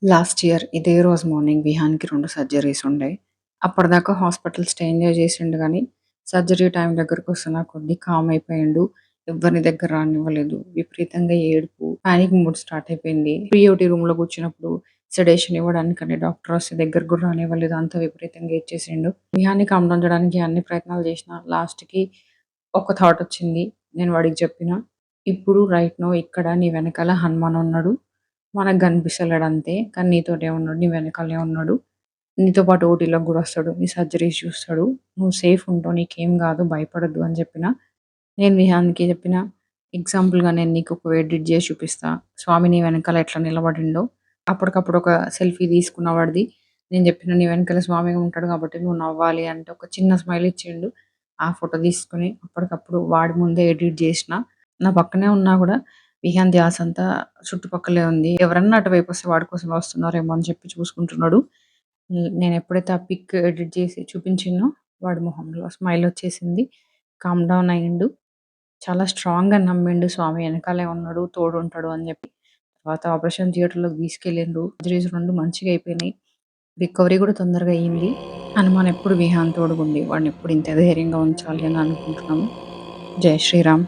Last year ఇదే రోజు morning విహాన్‌కి 2 surgeries ఉండే. అప్పటిదాకా హాస్పిటల్ స్టే ఎంజాయ్ చేసిండు గానీ, సర్జరీ టైమ్ దగ్గరకొస్తున్న కొద్దీ కామ్ అయిపోయిండు. ఎవ్వరిని దగ్గర రానివ్వలేదు. విపరీతంగా ఏడుపు, పానిక్ మూడ్ స్టార్ట్ అయిపోయింది. పీఓటీ రూమ్‌లో కూర్చున్నప్పుడు సెడేషన్ ఇవ్వడానికని డాక్టర్ వస్తే దగ్గరకు కూడా రానివ్వలేదు. అంత విపరీతంగా ఏడ్చేసిండు. విహాన్‌ని కామ్ డౌన్ చేయడానికి అన్ని ప్రయత్నాలు చేసినా లాస్ట్‌కి ఒక థాట్ వచ్చింది. నేను వాడికి చెప్పిన, "ఇప్పుడు రైట్ నౌ ఇక్కడ నీ వెనకాల హనుమాన్ ఉన్నాడు. మనకు కనిపిస్తలేడంతే. కానీ నీతోటే ఉన్నాడు. నీ వెనకాలే ఉన్నాడు. నీతో పాటు ఓటీలోకి గూడా వస్తాడు. నీ సర్జరీస్ చూస్తాడు. నువ్వు సేఫ్ ఉంటావు. నీకేం గాదు. భయపడొద్దు" అని చెప్పిన. నేను విహాన్‌కి చెప్పిన, ఎగ్జాంపుల్‌గా నేను నీకొక ఎడిట్ జేసి చూపిస్తా. స్వామి నీ వెనకాల ఎట్లా నిలబడిండో. అప్పటికప్పుడు ఒక సెల్ఫీ తీసుకున్న వాడిది. నేను చెప్పిన, "నీ వెనకాల స్వామి ఉంటాడు కాబట్టి నువ్వు నవ్వాలి" అంటే ఒక చిన్న స్మైల్ ఇచ్చిండు. ఆ ఫోటో తీసుకొని అప్పటికప్పుడు వాడి ముందే ఎడిట్ జేసిన. నా పక్కనే ఉన్నా గూడా విహాన్ ధ్యాసంతా చుట్టుపక్కలే ఉంది. ఎవరన్నా అటువైపొస్తే వాడి కోసమే వస్తున్నారేమో అని చెప్పి చూసుకుంటున్నాడు. నేనెప్పుడైతే ఆ పిక్ ఎడిట్ జేసి చూపించినో వాడి మొహంలో స్మైలొచ్చేసింది. కామ్ డౌన్ అయ్యిండు. చాలా స్ట్రాంగ్‌గా నమ్మిండు స్వామి ఎనకాలే ఉన్నాడు, తోడుంటాడు అని జెప్పి. తర్వాత ఆపరేషన్ థియేటర్‌లోకి తీసుకెళ్ళిండ్రు. సర్జరీస్ 2 మంచిగా అయిపోయినాయి. రికవరీ గూడా తొందరగా అయింది. హనుమాన్ ఎప్పుడు విహాన్ తోడుగుండి వాడినెప్పుడు ఇంతే ధైర్యంగా ఉంచాలి అని అనుకుంటున్నాము. జై శ్రీరామ్.